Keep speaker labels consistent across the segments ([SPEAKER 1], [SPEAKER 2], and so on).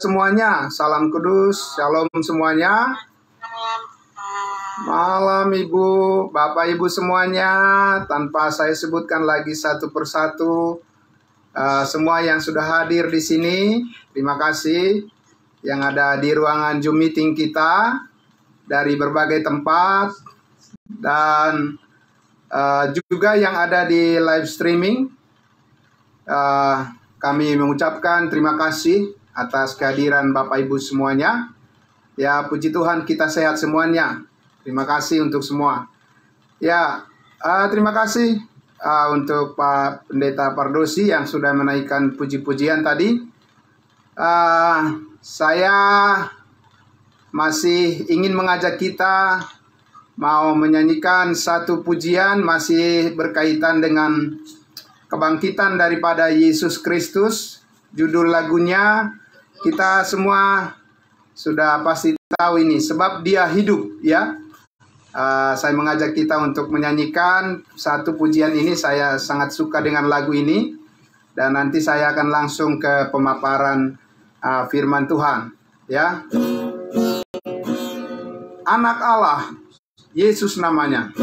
[SPEAKER 1] semuanya, salam kudus, shalom semuanya. Malam Ibu, Bapak Ibu semuanya, tanpa saya sebutkan lagi satu persatu, semua yang sudah hadir di sini, terima kasih. Yang ada di ruangan Zoom meeting kita dari berbagai tempat, dan juga yang ada di live streaming. Kami mengucapkan terima kasih atas kehadiran Bapak Ibu semuanya. Ya, puji Tuhan kita sehat semuanya. Terima kasih untuk semua. Ya, terima kasih untuk Pak Pendeta Pardosi yang sudah menaikkan puji-pujian tadi. Saya masih ingin mengajak kita mau menyanyikan satu pujian masih berkaitan dengan kebangkitan daripada Yesus Kristus. Judul lagunya kita semua sudah pasti tahu ini, sebab Dia hidup, ya. Saya mengajak kita untuk menyanyikan satu pujian ini. Saya sangat suka dengan lagu ini, dan nanti saya akan langsung ke pemaparan firman Tuhan, ya. Anak Allah, Yesus namanya.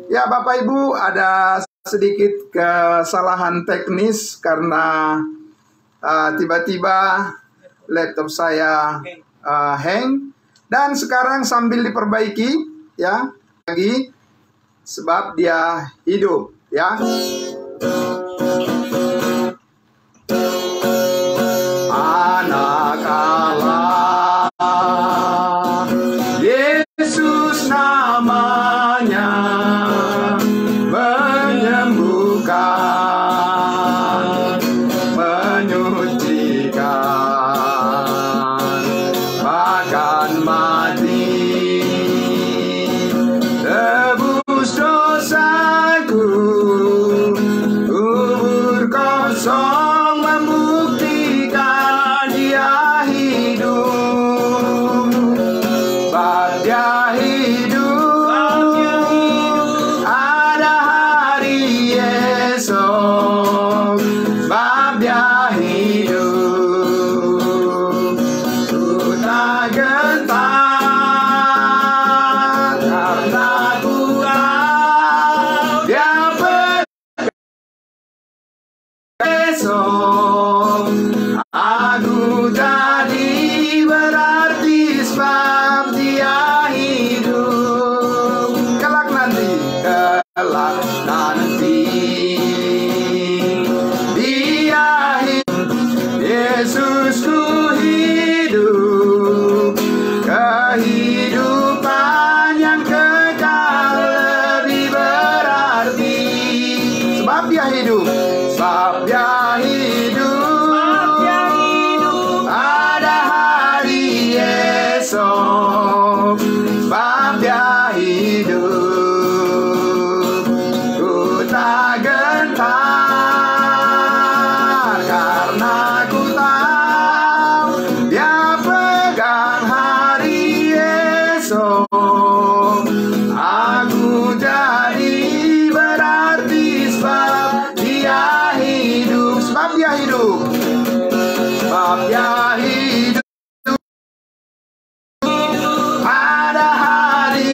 [SPEAKER 1] Ya, Bapak Ibu, ada sedikit kesalahan teknis karena tiba-tiba laptop saya hang, dan sekarang sambil diperbaiki, ya, lagi sebab Dia hidup, ya. Anak Allah, Yesus namanya, menyembuhkan, menyucikan, bahkan mati, tebus dosaku dia hidup pada hari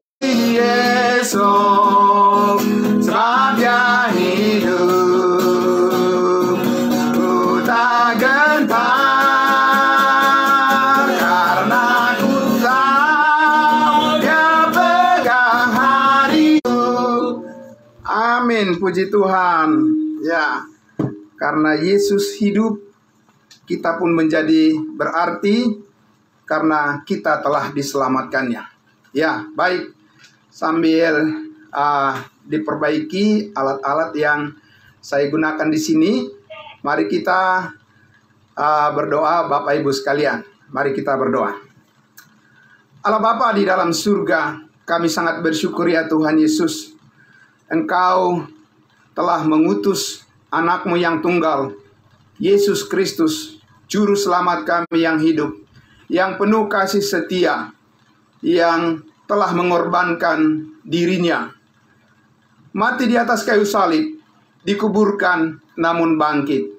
[SPEAKER 1] esok, sebab dia hidup. Ku tak gentar karena ku tahu dia pegang hariku. Amin, puji Tuhan. Ya, karena Yesus hidup, kita pun menjadi berarti karena kita telah diselamatkannya. Ya, baik. Sambil diperbaiki alat-alat yang saya gunakan di sini, mari kita berdoa, Bapak Ibu sekalian. Mari kita berdoa. Allah Bapa di dalam surga, kami sangat bersyukur ya Tuhan Yesus. Engkau telah mengutus anak-Mu yang tunggal, Yesus Kristus, Juru Selamat kami yang hidup, yang penuh kasih setia, yang telah mengorbankan dirinya, mati di atas kayu salib, dikuburkan namun bangkit.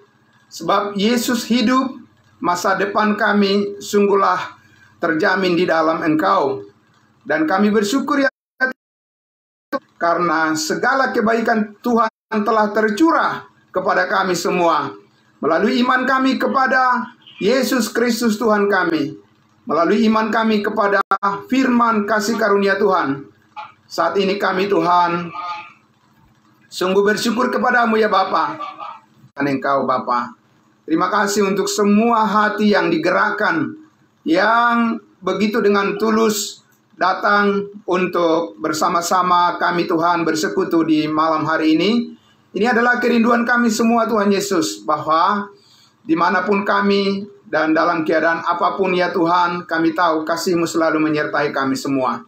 [SPEAKER 1] Sebab Yesus hidup, masa depan kami sungguhlah terjamin di dalam Engkau. Dan kami bersyukur ya karena segala kebaikan Tuhan telah tercurah kepada kami semua melalui iman kami kepada Yesus Kristus Tuhan kami, melalui iman kami kepada firman kasih karunia Tuhan. Saat ini kami Tuhan sungguh bersyukur kepadamu ya Bapa, dan Engkau Bapa. Terima kasih untuk semua hati yang digerakkan, yang begitu dengan tulus datang untuk bersama-sama kami Tuhan bersekutu di malam hari ini. Ini adalah kerinduan kami semua Tuhan Yesus, bahwa dimanapun kami dan dalam keadaan apapun ya Tuhan, kami tahu kasih-Mu selalu menyertai kami semua.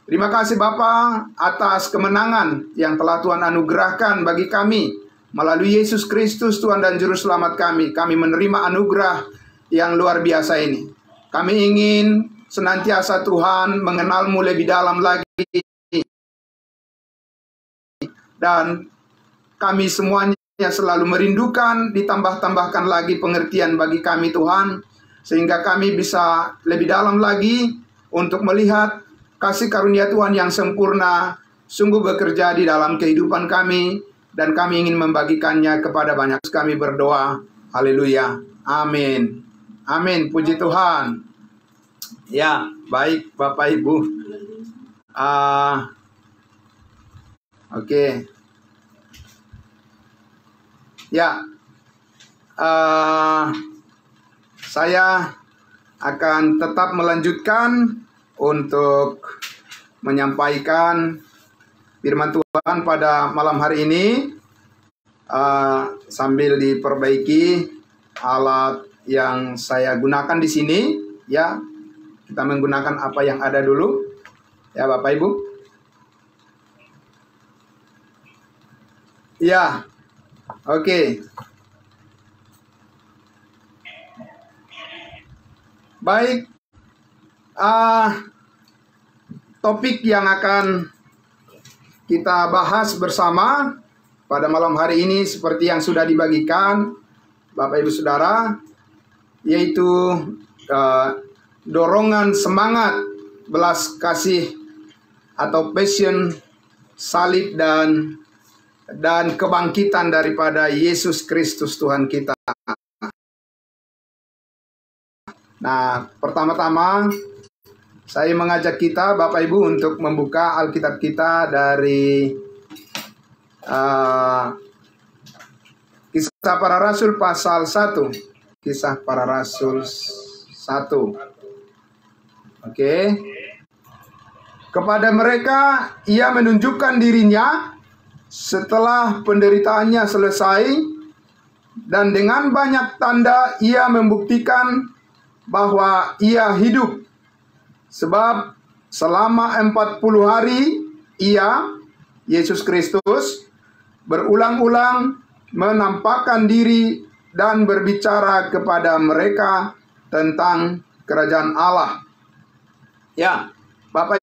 [SPEAKER 1] Terima kasih Bapa atas kemenangan yang telah Tuhan anugerahkan bagi kami melalui Yesus Kristus Tuhan dan Juru Selamat kami. Kami menerima anugerah yang luar biasa ini. Kami ingin senantiasa Tuhan mengenal-Mu lebih dalam lagi, dan kami semuanya selalu merindukan, ditambah-tambahkan lagi pengertian bagi kami Tuhan, sehingga kami bisa lebih dalam lagi untuk melihat kasih karunia Tuhan yang sempurna sungguh bekerja di dalam kehidupan kami, dan kami ingin membagikannya kepada banyak. Kami berdoa, haleluya, amin, amin, puji Tuhan. Ya, baik Bapak Ibu. Oke. Ya, saya akan tetap melanjutkan untuk menyampaikan firman Tuhan pada malam hari ini, sambil diperbaiki alat yang saya gunakan di sini. Ya, kita menggunakan apa yang ada dulu, ya Bapak Ibu. Ya, oke. Baik, topik yang akan kita bahas bersama pada malam hari ini seperti yang sudah dibagikan Bapak Ibu Saudara, yaitu dorongan semangat belas kasih atau passion, salib dan kebangkitan daripada Yesus Kristus Tuhan kita. Nah, pertama-tama saya mengajak kita Bapak Ibu untuk membuka Alkitab kita dari Kisah Para Rasul pasal 1. Kisah Para Rasul 1. Oke. Kepada mereka ia menunjukkan dirinya setelah penderitaannya selesai, dan dengan banyak tanda ia membuktikan bahwa ia hidup. Sebab selama 40 hari ia, Yesus Kristus, berulang-ulang menampakkan diri dan berbicara kepada mereka tentang kerajaan Allah. Ya, Bapak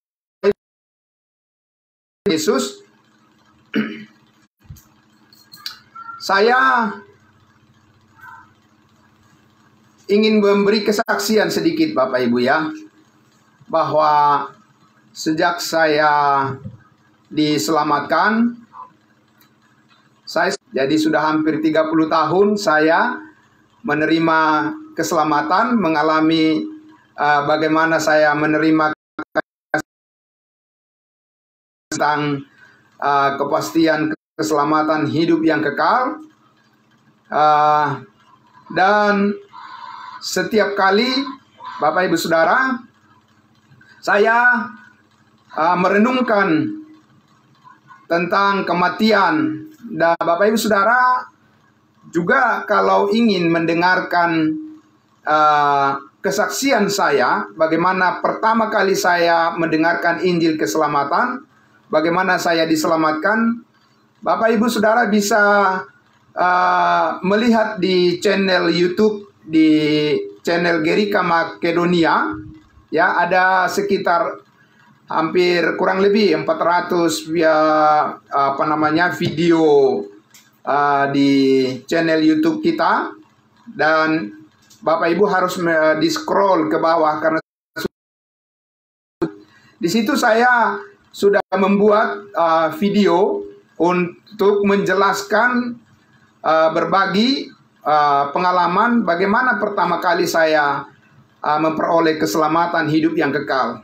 [SPEAKER 1] Yesus, saya ingin memberi kesaksian sedikit Bapak Ibu ya, bahwa sejak saya diselamatkan, jadi sudah hampir 30 tahun saya menerima keselamatan, mengalami bagaimana saya menerima tentang kepastian keselamatan hidup yang kekal. Dan setiap kali Bapak Ibu Saudara saya merenungkan tentang kematian, dan Bapak Ibu Saudara juga kalau ingin mendengarkan kesaksian saya, bagaimana pertama kali saya mendengarkan Injil keselamatan, bagaimana saya diselamatkan, Bapak Ibu Saudara bisa melihat di channel YouTube, di channel Gerika Makedonia, ya, ada sekitar hampir kurang lebih 400 video di channel YouTube kita, dan Bapak Ibu harus di scroll ke bawah karena di situ saya sudah membuat video untuk menjelaskan berbagi pengalaman bagaimana pertama kali saya memperoleh keselamatan hidup yang kekal.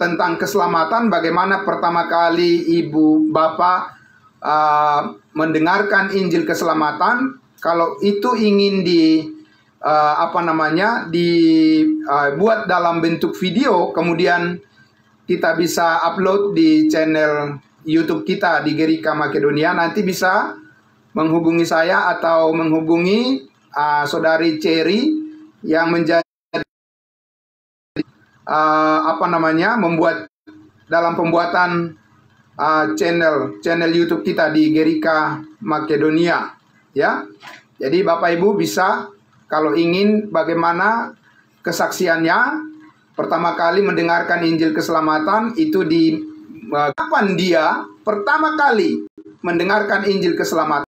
[SPEAKER 1] Tentang keselamatan, bagaimana pertama kali ibu bapak mendengarkan Injil keselamatan. Kalau itu ingin dibuat dalam bentuk video, kemudian kita bisa upload di channel YouTube kita di Gerika Makedonia. Nanti bisa menghubungi saya atau menghubungi saudari Cherry yang menjadi membuat dalam pembuatan channel YouTube kita di Gerika Makedonia, ya. Jadi Bapak Ibu bisa kalau ingin bagaimana kesaksiannya pertama kali mendengarkan Injil keselamatan itu di kapan dia pertama kali mendengarkan Injil keselamatan,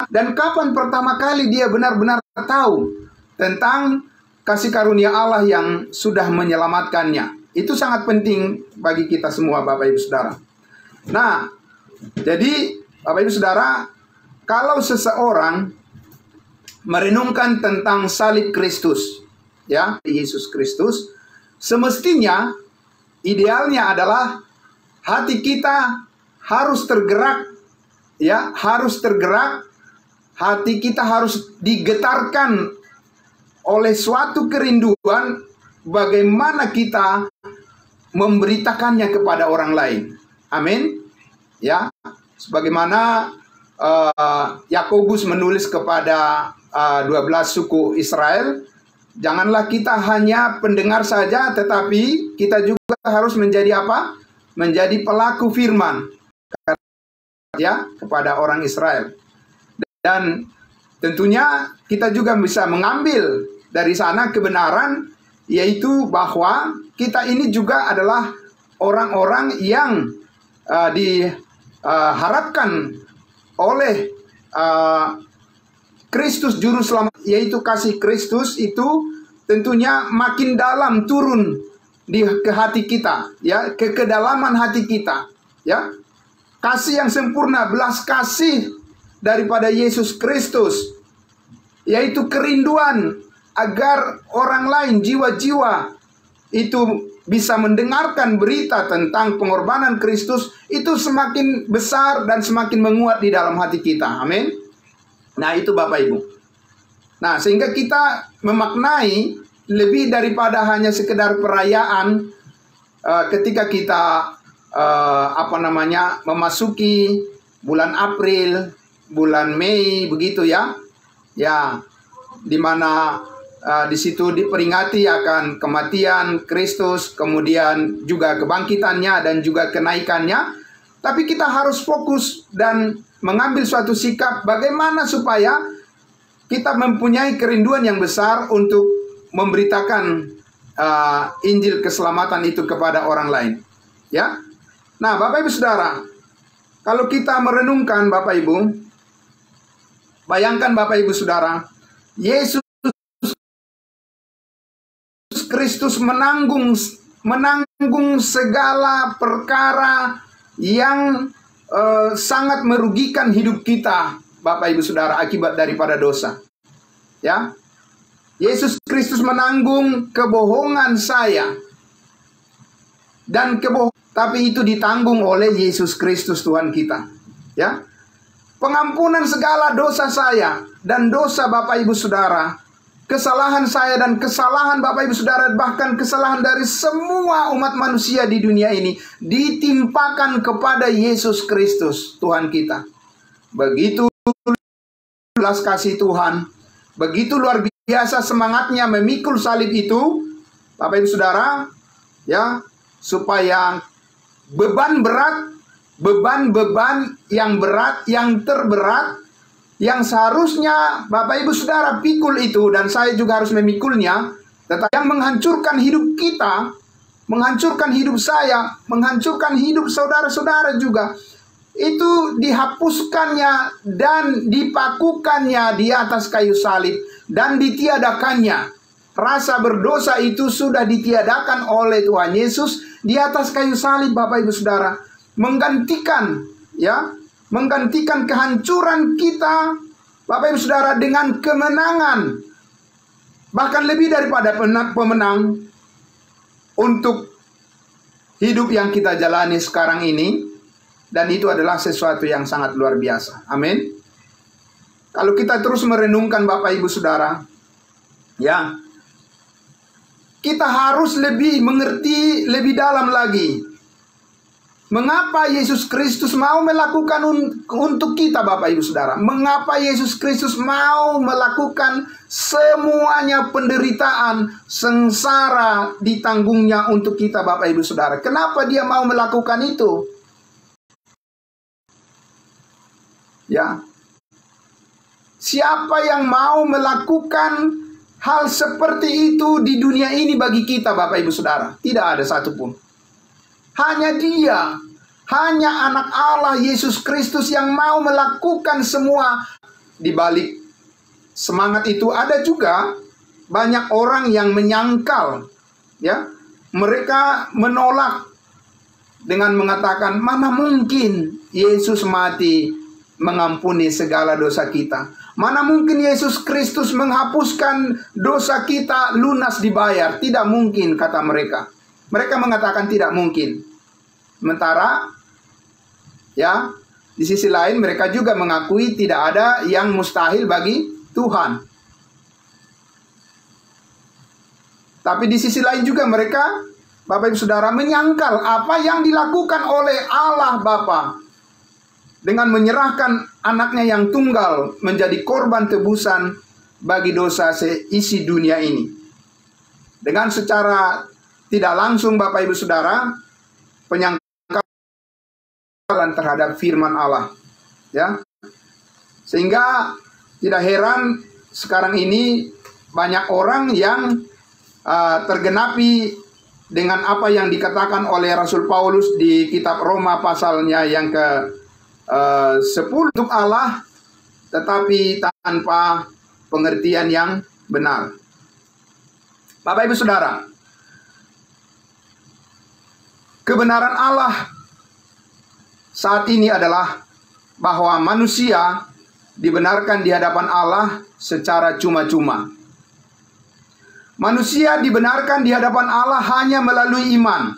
[SPEAKER 1] dan kapan pertama kali dia benar-benar tahu tentang kasih karunia Allah yang sudah menyelamatkannya. Itu sangat penting bagi kita semua Bapak Ibu Saudara. Nah, jadi Bapak Ibu Saudara, kalau seseorang merenungkan tentang salib Kristus, ya, Yesus Kristus, semestinya idealnya adalah hati kita harus tergerak, ya, harus tergerak. Hati kita harus digetarkan oleh suatu kerinduan bagaimana kita memberitakannya kepada orang lain. Amin. Ya, sebagaimana Yakobus menulis kepada 12 suku Israel, janganlah kita hanya pendengar saja, tetapi kita juga harus menjadi apa? Menjadi pelaku firman, ya, kepada orang Israel. Dan tentunya kita juga bisa mengambil dari sana kebenaran, yaitu bahwa kita ini juga adalah orang-orang yang diharapkan oleh Kristus Juru Selamat, yaitu kasih Kristus itu tentunya makin dalam turun ke hati kita, ya, ke kedalaman hati kita, ya. Kasih yang sempurna, belas kasih daripada Yesus Kristus, yaitu kerinduan agar orang lain, jiwa-jiwa itu bisa mendengarkan berita tentang pengorbanan Kristus, itu semakin besar dan semakin menguat di dalam hati kita. Amin. Nah, itu Bapak Ibu. Nah, sehingga kita memaknai lebih daripada hanya sekedar perayaan ketika kita memasuki bulan April, bulan Mei, begitu ya. Ya, di mana di situ diperingati akan kematian Kristus, kemudian juga kebangkitannya dan juga kenaikannya. Tapi kita harus fokus dan mengambil suatu sikap bagaimana supaya kita mempunyai kerinduan yang besar untuk memberitakan Injil keselamatan itu kepada orang lain. Ya. Nah, Bapak Ibu Saudara, kalau kita merenungkan Bapak Ibu, bayangkan Bapak Ibu Saudara, Yesus Kristus menanggung segala perkara yang sangat merugikan hidup kita, Bapak Ibu Saudara, akibat daripada dosa. Ya, Yesus Kristus menanggung kebohongan saya dan tapi itu ditanggung oleh Yesus Kristus Tuhan kita. Ya, pengampunan segala dosa saya dan dosa Bapak Ibu Saudara, kesalahan saya dan kesalahan Bapak Ibu Saudara, bahkan kesalahan dari semua umat manusia di dunia ini ditimpakan kepada Yesus Kristus Tuhan kita. Begitu belas kasih Tuhan, begitu luar biasa semangatnya memikul salib itu, Bapak Ibu Saudara, ya, supaya beban-beban yang berat, yang terberat, yang seharusnya Bapak Ibu Saudara pikul itu, dan saya juga harus memikulnya, tetapi yang menghancurkan hidup kita, menghancurkan hidup saya, menghancurkan hidup saudara-saudara juga, itu dihapuskannya dan dipakukannya di atas kayu salib dan ditiadakannya. Rasa berdosa itu sudah ditiadakan oleh Tuhan Yesus di atas kayu salib, Bapak Ibu Saudara, menggantikan, ya, menggantikan kehancuran kita, Bapak Ibu Saudara, dengan kemenangan, bahkan lebih daripada pemenang untuk hidup yang kita jalani sekarang ini. Dan itu adalah sesuatu yang sangat luar biasa. Amin. Kalau kita terus merenungkan, Bapak Ibu Saudara, ya, kita harus lebih mengerti lebih dalam lagi mengapa Yesus Kristus mau melakukan untuk kita, Bapak Ibu Saudara. Mengapa Yesus Kristus mau melakukan semuanya penderitaan, sengsara ditanggungnya untuk kita, Bapak Ibu Saudara. Kenapa dia mau melakukan itu? Ya, siapa yang mau melakukan hal seperti itu di dunia ini bagi kita, Bapak Ibu Saudara? Tidak ada satupun. Hanya Dia, hanya Anak Allah Yesus Kristus yang mau melakukan semua. Di balik semangat itu ada juga banyak orang yang menyangkal, ya. Mereka menolak dengan mengatakan, mana mungkin Yesus mati mengampuni segala dosa kita. Mana mungkin Yesus Kristus menghapuskan dosa kita lunas dibayar. Tidak mungkin, kata mereka. Mereka mengatakan tidak mungkin. Sementara, ya, di sisi lain mereka juga mengakui tidak ada yang mustahil bagi Tuhan. Tapi di sisi lain juga mereka, Bapak Ibu Saudara, menyangkal apa yang dilakukan oleh Allah Bapa dengan menyerahkan anaknya yang tunggal menjadi korban tebusan bagi dosa seisi dunia ini. Dengan secara tidak langsung, Bapak Ibu Saudara, penyangkalan terhadap firman Allah, ya. Sehingga tidak heran sekarang ini banyak orang yang tergenapi dengan apa yang dikatakan oleh Rasul Paulus di kitab Roma pasalnya yang ke 10, untuk Allah tetapi tanpa pengertian yang benar. Bapak Ibu Saudara, kebenaran Allah saat ini adalah bahwa manusia dibenarkan di hadapan Allah secara cuma-cuma. Manusia dibenarkan di hadapan Allah hanya melalui iman.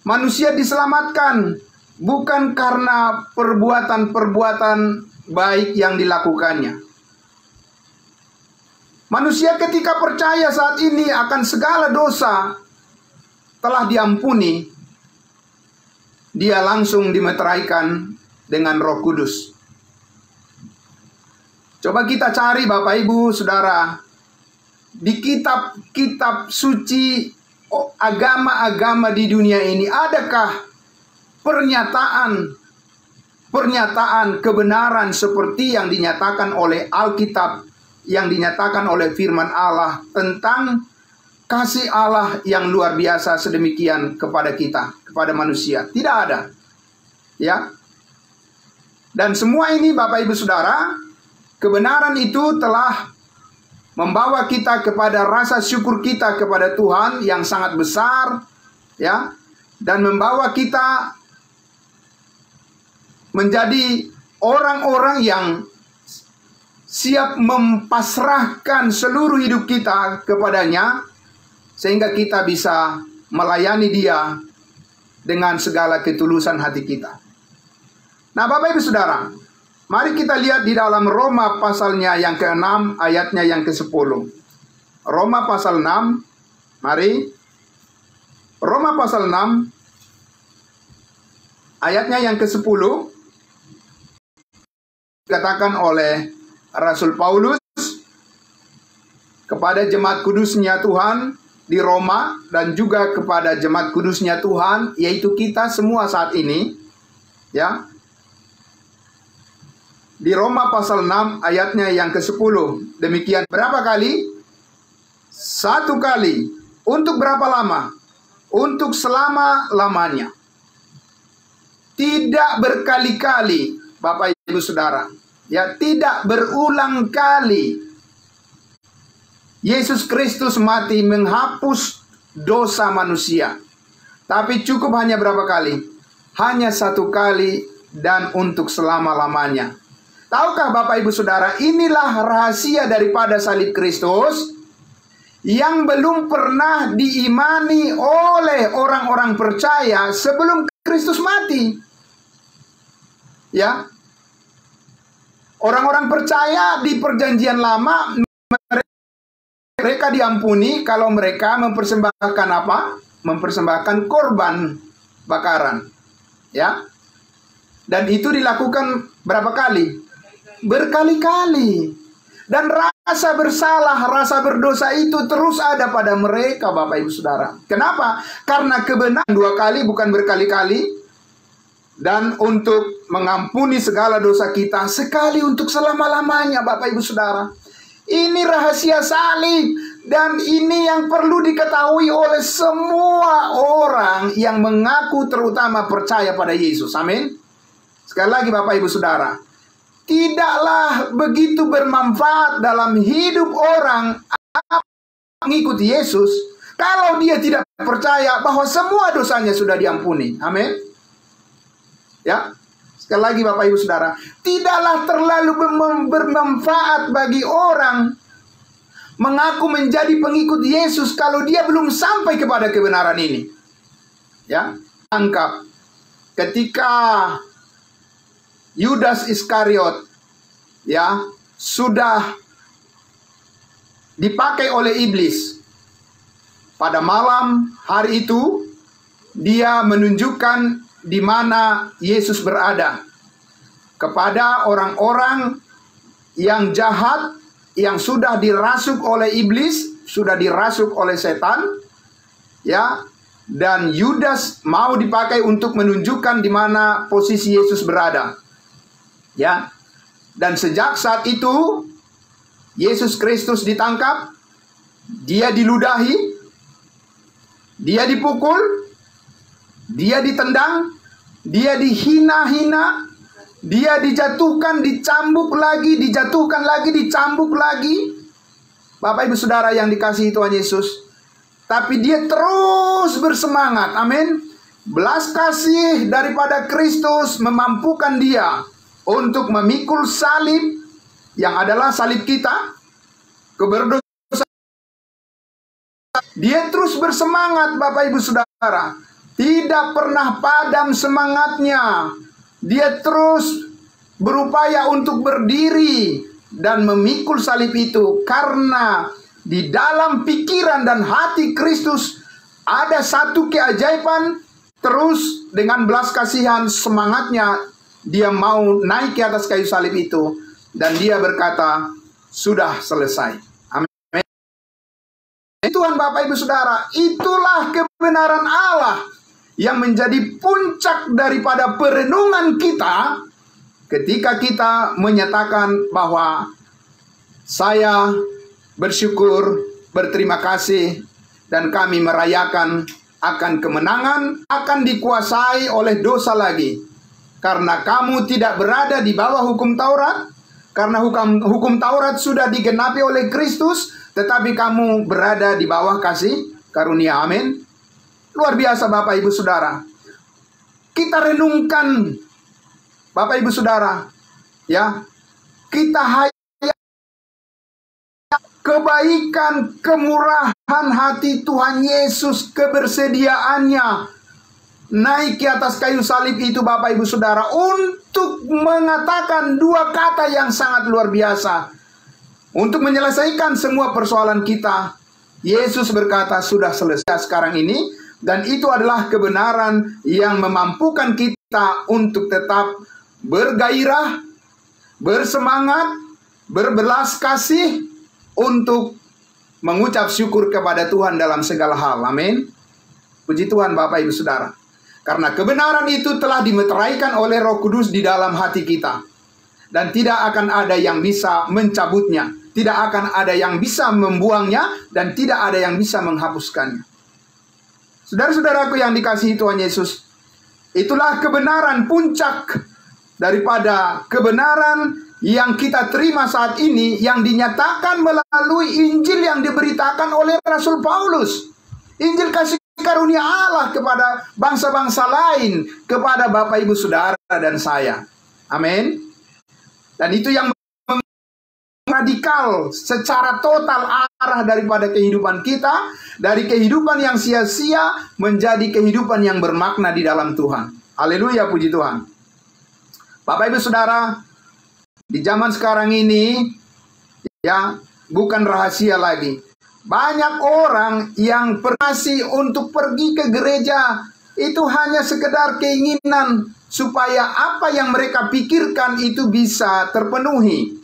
[SPEAKER 1] Manusia diselamatkan bukan karena perbuatan-perbuatan baik yang dilakukannya. Manusia ketika percaya saat ini akan segala dosa telah diampuni, dia langsung dimeteraikan dengan Roh Kudus. Coba kita cari, Bapak Ibu Saudara, di kitab-kitab suci agama-agama di dunia ini, adakah pernyataan kebenaran seperti yang dinyatakan oleh Alkitab, yang dinyatakan oleh firman Allah tentang kasih Allah yang luar biasa sedemikian kepada kita, kepada manusia? Tidak ada. Ya. Dan semua ini, Bapak Ibu Saudara, kebenaran itu telah membawa kita kepada rasa syukur kita kepada Tuhan yang sangat besar, ya, dan membawa kita menjadi orang-orang yang siap mempasrahkan seluruh hidup kita kepadanya, sehingga kita bisa melayani Dia dengan segala ketulusan hati kita. Nah, Bapak Ibu Saudara, mari kita lihat di dalam Roma pasalnya yang ke-6, ayatnya yang ke-10. Roma pasal 6, mari. Roma pasal 6, ayatnya yang ke-10, dikatakan oleh Rasul Paulus kepada jemaat kudusnya Tuhan di Roma, dan juga kepada jemaat kudusnya Tuhan, yaitu kita semua saat ini, ya. Di Roma pasal 6 ayatnya yang ke-10. Demikian. Berapa kali? 1 kali. Untuk berapa lama? Untuk selama-lamanya. Tidak berkali-kali, Bapak Ibu Saudara. Ya, tidak berulang kali. Yesus Kristus mati menghapus dosa manusia. Tapi cukup hanya berapa kali? Hanya 1 kali dan untuk selama-lamanya. Tahukah Bapak Ibu Saudara, inilah rahasia daripada salib Kristus yang belum pernah diimani oleh orang-orang percaya sebelum Kristus mati. Ya. Orang-orang percaya di perjanjian lama, mereka diampuni kalau mereka mempersembahkan apa? Mempersembahkan korban bakaran. Ya. Dan itu dilakukan berapa kali? Berkali-kali. Dan rasa bersalah, rasa berdosa itu terus ada pada mereka, Bapak Ibu Saudara. Kenapa? Karena kebenaran 2 kali, bukan berkali-kali. Dan untuk mengampuni segala dosa kita, sekali untuk selama-lamanya, Bapak Ibu Saudara. Ini rahasia salib. Dan ini yang perlu diketahui oleh semua orang yang mengaku terutama percaya pada Yesus. Amin. Sekali lagi Bapak Ibu Saudara, tidaklah begitu bermanfaat dalam hidup orang mengikuti Yesus kalau dia tidak percaya bahwa semua dosanya sudah diampuni. Amin. Ya. Sekali lagi Bapak Ibu Saudara, tidaklah terlalu bermanfaat bagi orang mengaku menjadi pengikut Yesus kalau dia belum sampai kepada kebenaran ini. Ya. Angkap ketika Yudas Iskariot, ya, sudah dipakai oleh iblis. Pada malam hari itu, dia menunjukkan di mana Yesus berada kepada orang-orang yang jahat, yang sudah dirasuk oleh iblis, sudah dirasuk oleh setan, ya. Dan Yudas mau dipakai untuk menunjukkan di mana posisi Yesus berada. Ya, dan sejak saat itu Yesus Kristus ditangkap, dia diludahi, dia dipukul, dia ditendang, dia dihina-hina, dia dijatuhkan, dicambuk lagi, dijatuhkan lagi, dicambuk lagi. Bapak Ibu Saudara yang dikasihi Tuhan Yesus, tapi dia terus bersemangat. Amin. Belas kasih daripada Kristus memampukan dia untuk memikul salib yang adalah salib kita, keberdosaan. Dia terus bersemangat, Bapak Ibu Saudara. Tidak pernah padam semangatnya. Dia terus berupaya untuk berdiri dan memikul salib itu, karena di dalam pikiran dan hati Kristus ada satu keajaiban. Terus dengan belas kasihan semangatnya, dia mau naik ke atas kayu salib itu, dan dia berkata, sudah selesai. Amin. Tuhan Bapak Ibu Saudara, itulah kebenaran Allah yang menjadi puncak daripada perenungan kita ketika kita menyatakan bahwa saya bersyukur, berterima kasih, dan kami merayakan akan kemenangan, akan dikuasai oleh dosa lagi. Karena kamu tidak berada di bawah hukum Taurat, karena hukum Taurat sudah digenapi oleh Kristus, tetapi kamu berada di bawah kasih karunia. Amin. Luar biasa Bapak Ibu Saudara. Kita renungkan Bapak Ibu Saudara, ya. Kita hanya kebaikan, kemurahan hati Tuhan Yesus, kebersediaannya naik ke atas kayu salib itu Bapak Ibu Saudara, untuk mengatakan dua kata yang sangat luar biasa. Untuk menyelesaikan semua persoalan kita, Yesus berkata sudah selesai sekarang ini. Dan itu adalah kebenaran yang memampukan kita untuk tetap bergairah, bersemangat, berbelas kasih, untuk mengucap syukur kepada Tuhan dalam segala hal. Amin. Puji Tuhan Bapak Ibu Saudara. Karena kebenaran itu telah dimeteraikan oleh Roh Kudus di dalam hati kita. Dan tidak akan ada yang bisa mencabutnya. Tidak akan ada yang bisa membuangnya. Dan tidak ada yang bisa menghapuskannya. Saudara-saudaraku yang dikasihi Tuhan Yesus, itulah kebenaran puncak daripada kebenaran yang kita terima saat ini, yang dinyatakan melalui Injil yang diberitakan oleh Rasul Paulus. Injil kasih karunia Allah kepada bangsa-bangsa lain, kepada Bapak Ibu Saudara dan saya. Amin. Dan itu yang radikal secara total arah daripada kehidupan kita, dari kehidupan yang sia-sia menjadi kehidupan yang bermakna di dalam Tuhan. Haleluya, puji Tuhan. Bapak Ibu Saudara, di zaman sekarang ini, ya, bukan rahasia lagi. Banyak orang yang bernasi untuk pergi ke gereja itu hanya sekedar keinginan supaya apa yang mereka pikirkan itu bisa terpenuhi.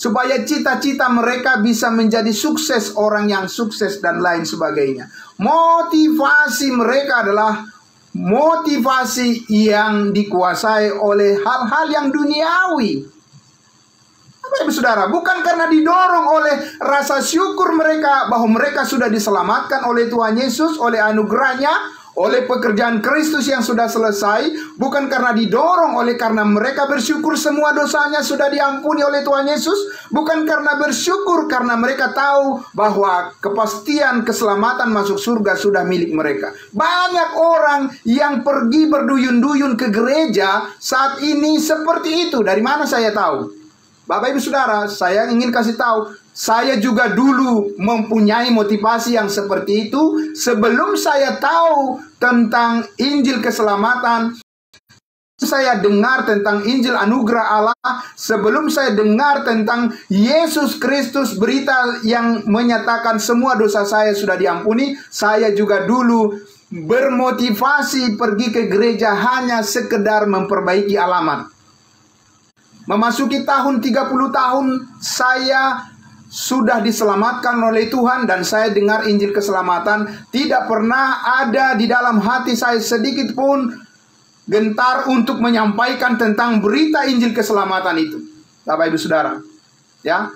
[SPEAKER 1] Supaya cita-cita mereka bisa menjadi sukses, orang yang sukses dan lain sebagainya. Motivasi mereka adalah motivasi yang dikuasai oleh hal-hal yang duniawi. Bapak Ibu Saudara, bukan karena didorong oleh rasa syukur mereka bahwa mereka sudah diselamatkan oleh Tuhan Yesus, oleh anugerahnya, oleh pekerjaan Kristus yang sudah selesai, bukan karena didorong oleh karena mereka bersyukur semua dosanya sudah diampuni oleh Tuhan Yesus, bukan karena bersyukur karena mereka tahu bahwa kepastian keselamatan masuk surga sudah milik mereka. Banyak orang yang pergi berduyun-duyun ke gereja saat ini seperti itu. Dari mana saya tahu? Bapak Ibu Saudara, saya ingin kasih tahu, saya juga dulu mempunyai motivasi yang seperti itu sebelum saya tahu tentang Injil keselamatan. Saya dengar tentang Injil anugerah Allah, sebelum saya dengar tentang Yesus Kristus, berita yang menyatakan semua dosa saya sudah diampuni, saya juga dulu bermotivasi pergi ke gereja hanya sekedar memperbaiki alamat. Memasuki tahun 30 tahun saya sudah diselamatkan oleh Tuhan dan saya dengar Injil keselamatan. Tidak pernah ada di dalam hati saya sedikit pun gentar untuk menyampaikan tentang berita Injil keselamatan itu. Bapak Ibu Saudara, ya.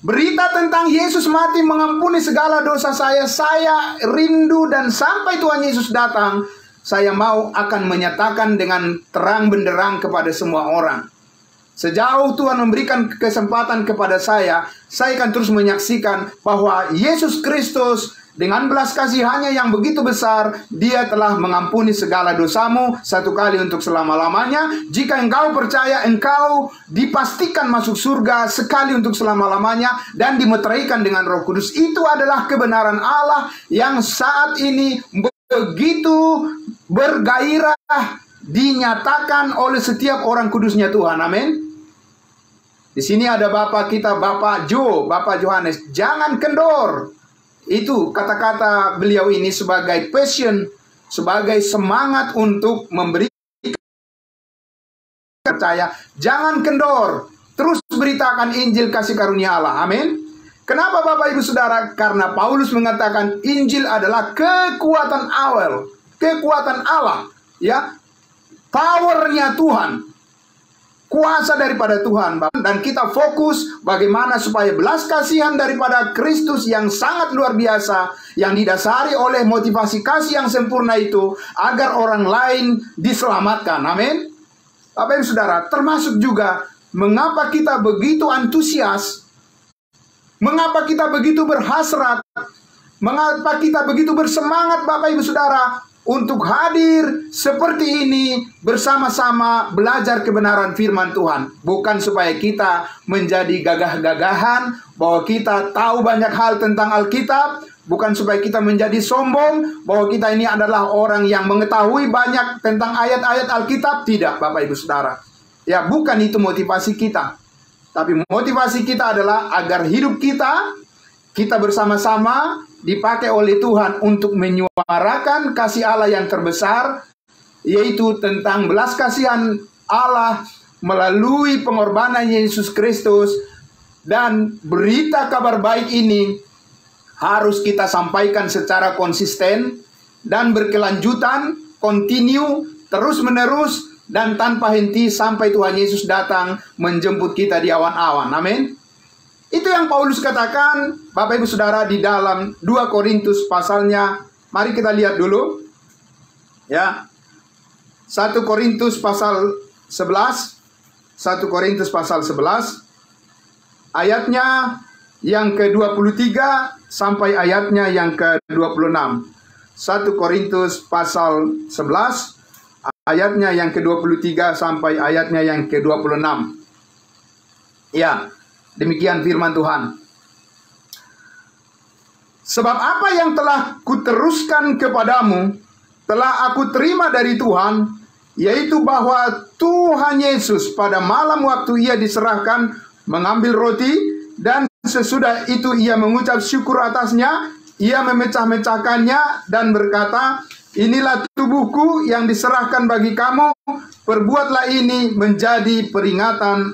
[SPEAKER 1] Berita tentang Yesus mati mengampuni segala dosa saya rindu, dan sampai Tuhan Yesus datang, saya mau akan menyatakan dengan terang benderang kepada semua orang. Sejauh Tuhan memberikan kesempatan kepada saya akan terus menyaksikan bahwa Yesus Kristus dengan belas kasihannya yang begitu besar, Dia telah mengampuni segala dosamu satu kali untuk selama-lamanya. Jika engkau percaya, engkau dipastikan masuk surga sekali untuk selama-lamanya dan dimeteraikan dengan Roh Kudus. Itu adalah kebenaran Allah yang saat ini begitu bergairah dinyatakan oleh setiap orang kudusnya Tuhan. Amin. Di sini ada Bapak kita, Bapak Johannes. Jangan kendor. Itu kata-kata beliau ini sebagai passion, sebagai semangat untuk memberi percaya. Jangan kendor. Terus beritakan Injil kasih karunia Allah. Amin. Kenapa Bapak Ibu Saudara? Karena Paulus mengatakan Injil adalah kekuatan awal, kekuatan Allah, ya. Powernya Tuhan, kuasa daripada Tuhan. Dan kita fokus bagaimana supaya belas kasihan daripada Kristus yang sangat luar biasa, yang didasari oleh motivasi kasih yang sempurna itu, agar orang lain diselamatkan. Amin. Bapak Ibu Saudara, termasuk juga mengapa kita begitu antusias, mengapa kita begitu berhasrat, mengapa kita begitu bersemangat Bapak Ibu Saudara untuk hadir seperti ini bersama-sama belajar kebenaran firman Tuhan. Bukan supaya kita menjadi gagah-gagahan bahwa kita tahu banyak hal tentang Alkitab, bukan supaya kita menjadi sombong bahwa kita ini adalah orang yang mengetahui banyak tentang ayat-ayat Alkitab. Tidak Bapak Ibu Saudara. Ya, bukan itu motivasi kita. Tapi motivasi kita adalah agar hidup kita bersama-sama dipakai oleh Tuhan untuk menyuarakan kasih Allah yang terbesar, yaitu tentang belas kasihan Allah melalui pengorbanan Yesus Kristus. Dan berita kabar baik ini harus kita sampaikan secara konsisten dan berkelanjutan, continue, terus-menerus, dan tanpa henti sampai Tuhan Yesus datang menjemput kita di awan-awan. Amin. Itu yang Paulus katakan, Bapak Ibu Saudara, di dalam 2 Korintus pasalnya. Mari kita lihat dulu. Ya. 1 Korintus pasal 11. 1 Korintus pasal 11. Ayatnya yang ke-23 sampai ayatnya yang ke-26. 1 Korintus pasal 11. Ayatnya yang ke-23 sampai ayatnya yang ke-26. Ya. Demikian firman Tuhan. Sebab apa yang telah kuteruskan kepadamu, telah aku terima dari Tuhan, yaitu bahwa Tuhan Yesus pada malam waktu ia diserahkan mengambil roti, dan sesudah itu ia mengucap syukur atasnya, ia memecah-mecahkannya dan berkata, inilah tubuhku yang diserahkan bagi kamu, perbuatlah ini menjadi peringatan.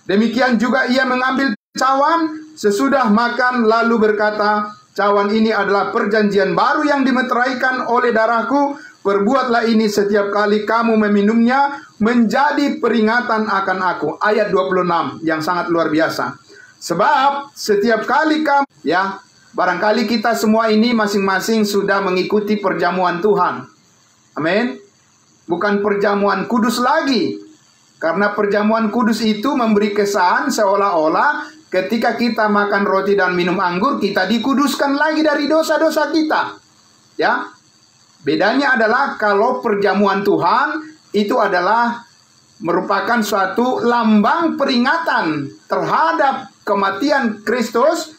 [SPEAKER 1] Demikian juga ia mengambil cawan sesudah makan lalu berkata, cawan ini adalah perjanjian baru yang dimeteraikan oleh darahku. Perbuatlah ini setiap kali kamu meminumnya menjadi peringatan akan aku. Ayat 26 yang sangat luar biasa. Sebab setiap kali kamu, ya, barangkali kita semua ini masing-masing sudah mengikuti perjamuan Tuhan. Amin. Bukan perjamuan kudus lagi. Karena perjamuan kudus itu memberi kesan seolah-olah ketika kita makan roti dan minum anggur, kita dikuduskan lagi dari dosa-dosa kita. Ya, bedanya adalah kalau perjamuan Tuhan itu adalah merupakan suatu lambang peringatan terhadap kematian Kristus.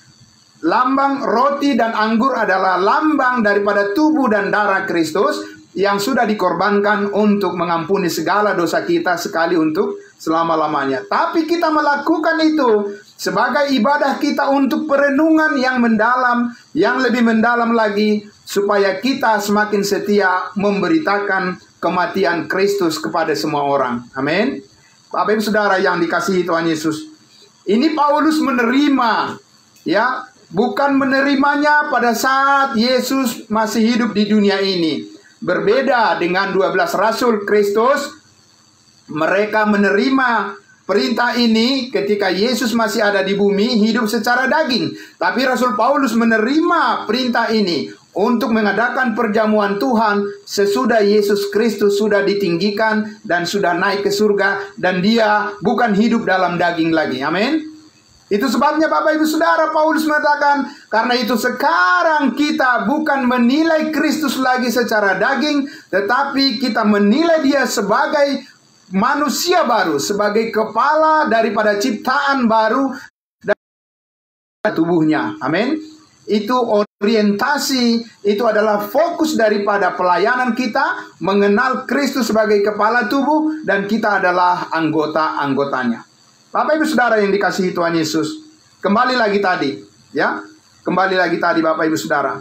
[SPEAKER 1] Lambang roti dan anggur adalah lambang daripada tubuh dan darah Kristus yang sudah dikorbankan untuk mengampuni segala dosa kita sekali untuk selama-lamanya. Tapi kita melakukan itu sebagai ibadah kita untuk perenungan yang mendalam, yang lebih mendalam lagi, supaya kita semakin setia memberitakan kematian Kristus kepada semua orang. Amin. Bapak Ibu Saudara yang dikasihi Tuhan Yesus, ini Paulus menerima, ya, bukan menerimanya pada saat Yesus masih hidup di dunia ini. Berbeda dengan 12 Rasul Kristus, mereka menerima perintah ini ketika Yesus masih ada di bumi, hidup secara daging. Tapi Rasul Paulus menerima perintah ini untuk mengadakan perjamuan Tuhan sesudah Yesus Kristus sudah ditinggikan dan sudah naik ke surga, dan dia bukan hidup dalam daging lagi. Amin. Itu sebabnya Bapak Ibu Saudara, Paulus mengatakan, karena itu sekarang kita bukan menilai Kristus lagi secara daging, tetapi kita menilai dia sebagai manusia baru, sebagai kepala daripada ciptaan baru dan tubuhnya. Amin. Itu orientasi, itu adalah fokus daripada pelayanan kita, mengenal Kristus sebagai kepala tubuh, dan kita adalah anggota-anggotanya. Bapak Ibu Saudara yang dikasihi Tuhan Yesus, kembali lagi tadi, ya, kembali lagi tadi Bapak Ibu Saudara,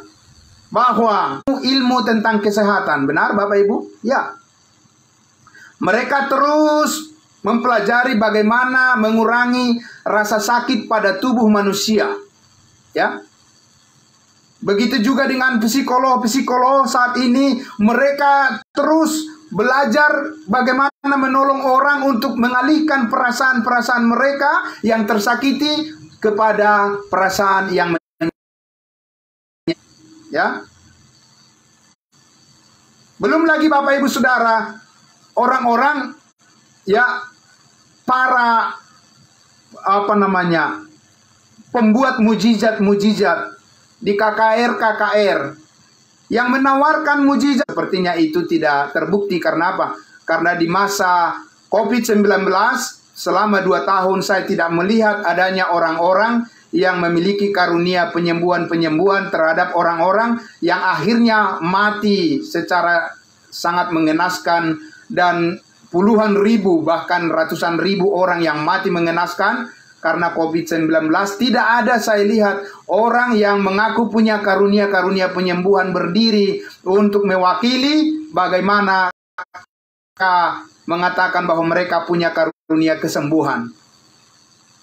[SPEAKER 1] bahwa ilmu tentang kesehatan, benar Bapak Ibu? Ya, mereka terus mempelajari bagaimana mengurangi rasa sakit pada tubuh manusia, ya. Begitu juga dengan psikolog saat ini, mereka terus belajar bagaimana menolong orang untuk mengalihkan perasaan-perasaan mereka yang tersakiti kepada perasaan yang ya. Belum lagi Bapak Ibu Saudara, orang-orang ya para pembuat mujizat-mujizat di KKR yang menawarkan mujizat, sepertinya itu tidak terbukti. Karena apa? Karena di masa COVID-19 selama 2 tahun saya tidak melihat adanya orang-orang yang memiliki karunia penyembuhan-penyembuhan terhadap orang-orang yang akhirnya mati secara sangat mengenaskan, dan puluhan ribu bahkan ratusan ribu orang yang mati mengenaskan karena COVID-19. Tidak ada saya lihat orang yang mengaku punya karunia-karunia penyembuhan berdiri untuk mewakili bagaimana mengatakan bahwa mereka punya karunia kesembuhan.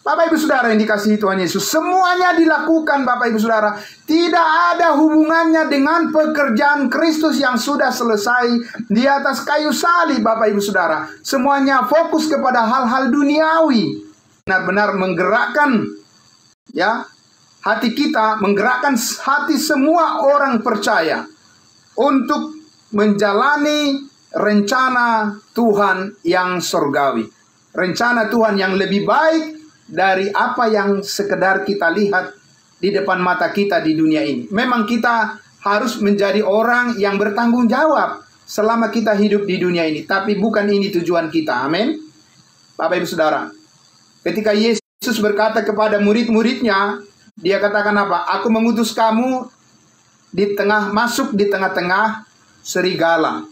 [SPEAKER 1] Bapak Ibu Saudara yang dikasihi Tuhan Yesus, semuanya dilakukan Bapak Ibu Saudara tidak ada hubungannya dengan pekerjaan Kristus yang sudah selesai di atas kayu salib. Bapak Ibu Saudara, semuanya fokus kepada hal-hal duniawi. Benar-benar menggerakkan hati kita, menggerakkan hati semua orang percaya untuk menjalani rencana Tuhan yang surgawi, rencana Tuhan yang lebih baik dari apa yang sekedar kita lihat di depan mata kita di dunia ini. Memang kita harus menjadi orang yang bertanggung jawab selama kita hidup di dunia ini, tapi bukan ini tujuan kita. Amin. Bapak Ibu Saudara, ketika Yesus berkata kepada murid-muridnya, dia katakan apa? Aku mengutus kamu masuk di tengah-tengah serigala.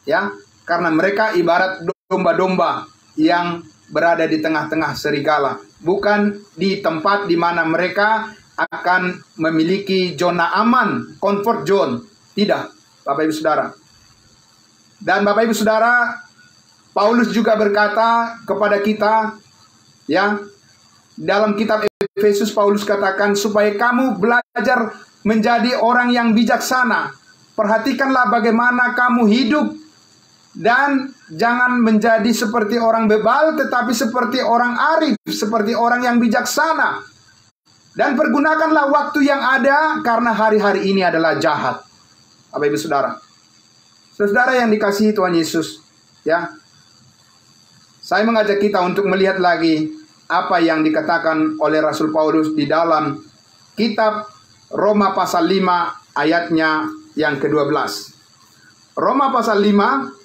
[SPEAKER 1] Ya, karena mereka ibarat domba-domba yang berada di tengah-tengah serigala, bukan di tempat di mana mereka akan memiliki zona aman, comfort zone. Tidak, Bapak Ibu Saudara. Dan Bapak Ibu Saudara, Paulus juga berkata kepada kita, dalam kitab Efesus Paulus katakan supaya kamu belajar menjadi orang yang bijaksana. Perhatikanlah bagaimana kamu hidup, dan jangan menjadi seperti orang bebal, tetapi seperti orang arif, seperti orang yang bijaksana. Dan pergunakanlah waktu yang ada, karena hari-hari ini adalah jahat. Bapak Ibu Saudara, saudara yang dikasihi Tuhan Yesus, saya mengajak kita untuk melihat lagi apa yang dikatakan oleh Rasul Paulus di dalam kitab Roma pasal 5 ayatnya yang ke-12. Roma pasal 5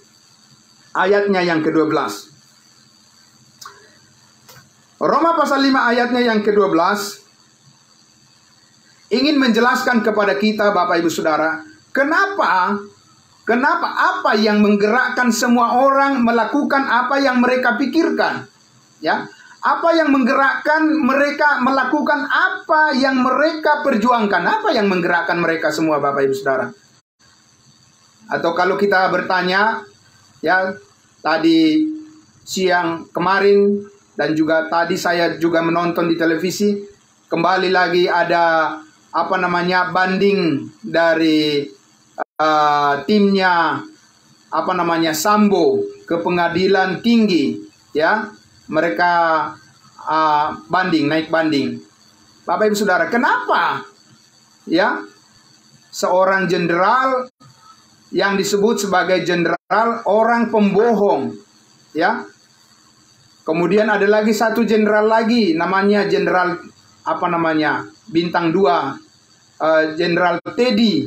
[SPEAKER 1] ayatnya yang ke-12. Roma pasal 5 ayatnya yang ke-12 ingin menjelaskan kepada kita Bapak Ibu Saudara, kenapa apa yang menggerakkan semua orang melakukan apa yang mereka pikirkan. Apa yang menggerakkan mereka melakukan apa yang mereka perjuangkan? Apa yang menggerakkan mereka semua Bapak Ibu Saudara? Atau kalau kita bertanya, tadi siang kemarin dan juga tadi saya juga menonton di televisi, kembali lagi ada banding dari timnya Sambo ke pengadilan tinggi, mereka naik banding. Bapak Ibu Saudara, kenapa seorang jenderal yang disebut sebagai jenderal orang pembohong, kemudian ada lagi satu jenderal lagi namanya jenderal bintang 2, jenderal Teddy,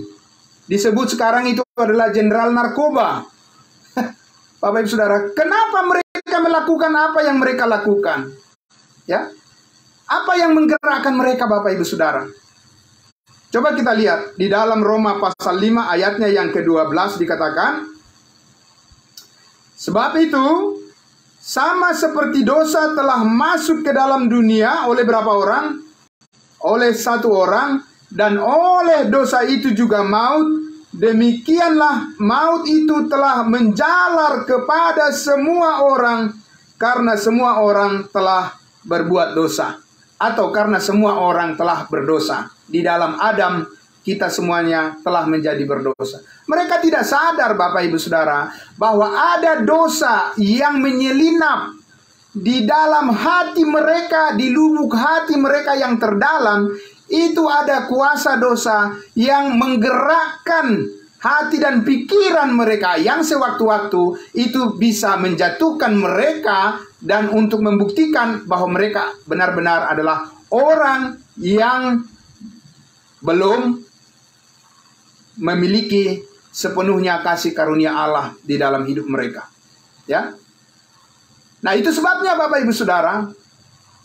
[SPEAKER 1] disebut sekarang itu adalah jenderal narkoba. Bapak Ibu Saudara, kenapa mereka melakukan apa yang mereka lakukan? Apa yang menggerakkan mereka Bapak Ibu Saudara? Coba kita lihat di dalam Roma pasal 5 ayatnya yang ke-12 dikatakan, sebab itu sama seperti dosa telah masuk ke dalam dunia oleh berapa orang? Oleh satu orang, dan oleh dosa itu juga maut. Demikianlah maut itu telah menjalar kepada semua orang, karena semua orang telah berbuat dosa, atau karena semua orang telah berdosa. Di dalam Adam kita semuanya telah menjadi berdosa. Mereka tidak sadar Bapak Ibu Saudara bahwa ada dosa yang menyelinap di dalam hati mereka, di lubuk hati mereka yang terdalam. Itu ada kuasa dosa yang menggerakkan hati dan pikiran mereka, yang sewaktu-waktu itu bisa menjatuhkan mereka dan untuk membuktikan bahwa mereka benar-benar adalah orang yang belum memiliki sepenuhnya kasih karunia Allah di dalam hidup mereka. Ya. Nah, itu sebabnya Bapak Ibu Saudara,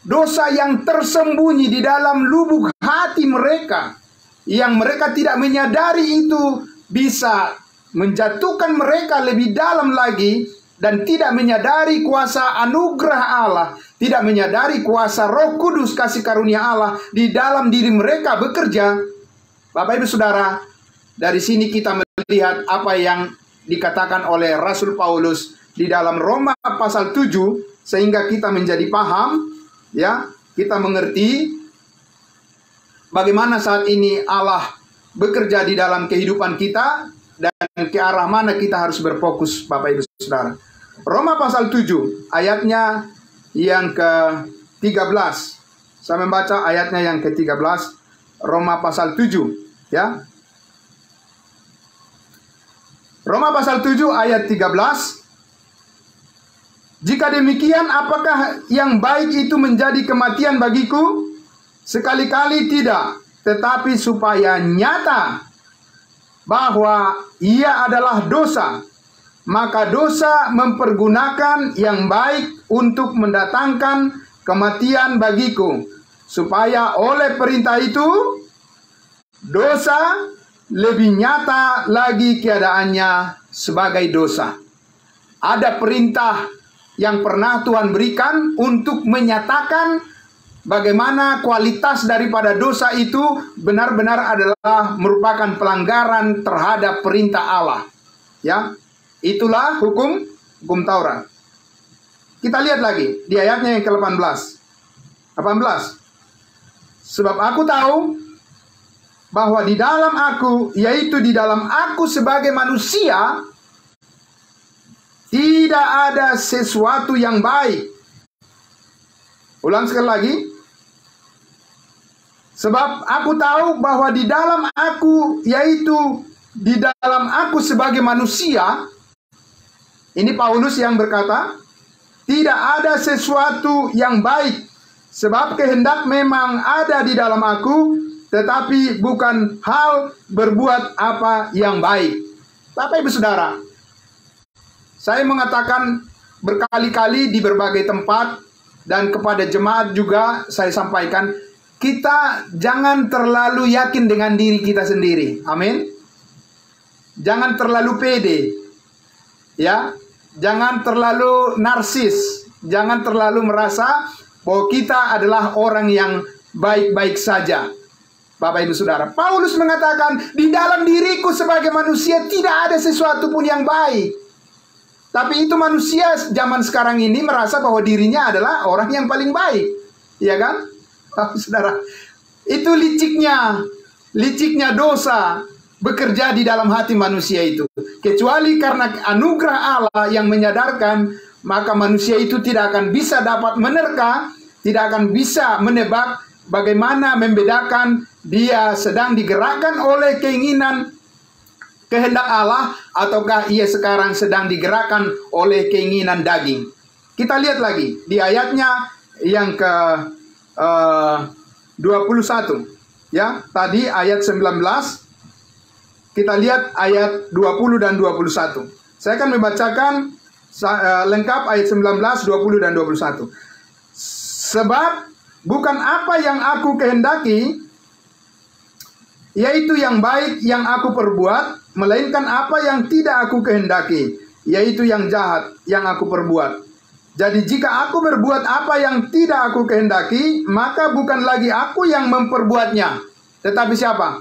[SPEAKER 1] dosa yang tersembunyi di dalam lubuk hati mereka, yang mereka tidak menyadari itu bisa menjatuhkan mereka lebih dalam lagi, dan tidak menyadari kuasa anugerah Allah, tidak menyadari kuasa Roh Kudus kasih karunia Allah di dalam diri mereka bekerja. Bapak Ibu Saudara, dari sini kita melihat apa yang dikatakan oleh Rasul Paulus di dalam Roma pasal 7, sehingga kita menjadi paham, ya, kita mengerti bagaimana saat ini Allah bekerja di dalam kehidupan kita dan ke arah mana kita harus berfokus, Bapak Ibu Saudara. Roma pasal 7 ayatnya yang ke-13. Saya membaca ayatnya yang ke-13, Roma pasal 7, ya. Roma pasal 7 ayat 13. Jika demikian, apakah yang baik itu menjadi kematian bagiku? Sekali-kali tidak, tetapi supaya nyata bahwa ia adalah dosa, maka dosa mempergunakan yang baik untuk mendatangkan kematian bagiku, supaya oleh perintah itu dosa lebih nyata lagi keadaannya sebagai dosa. Ada perintah yang pernah Tuhan berikan untuk menyatakan bagaimana kualitas daripada dosa itu benar-benar adalah merupakan pelanggaran terhadap perintah Allah. Ya, itulah hukum Taurat. Kita lihat lagi di ayatnya yang ke-18. 18. Sebab aku tahu bahwa di dalam aku, yaitu di dalam aku sebagai manusia, tidak ada sesuatu yang baik. Ulang sekali lagi. Sebab aku tahu bahwa di dalam aku, yaitu di dalam aku sebagai manusia, ini Paulus yang berkata, tidak ada sesuatu yang baik. Sebab kehendak memang ada di dalam aku, tetapi bukan hal berbuat apa yang baik. Bapak Ibu Saudara, saya mengatakan berkali-kali di berbagai tempat dan kepada jemaat juga saya sampaikan, kita jangan terlalu yakin dengan diri kita sendiri. Amin. Jangan terlalu pede. Ya, jangan terlalu narsis. Jangan terlalu merasa bahwa kita adalah orang yang baik-baik saja. Bapak Ibu Saudara, Paulus mengatakan, di dalam diriku sebagai manusia tidak ada sesuatu pun yang baik. Tapi itu manusia zaman sekarang ini merasa bahwa dirinya adalah orang yang paling baik. Iya kan? Bapak Saudara, itu liciknya dosa bekerja di dalam hati manusia itu. Kecuali karena anugerah Allah yang menyadarkan, maka manusia itu tidak akan bisa dapat menerka, tidak akan bisa menebak bagaimana membedakan dia sedang digerakkan oleh keinginan kehendak Allah ataukah ia sekarang sedang digerakkan oleh keinginan daging. Kita lihat lagi di ayatnya yang ke 21. Ya, tadi ayat 19. Kita lihat ayat 20 dan 21. Saya akan membacakan lengkap ayat 19, 20 dan 21. Sebab bukan apa yang aku kehendaki, yaitu yang baik yang aku perbuat, melainkan apa yang tidak aku kehendaki, yaitu yang jahat yang aku perbuat. Jadi jika aku berbuat apa yang tidak aku kehendaki, maka bukan lagi aku yang memperbuatnya, tetapi siapa?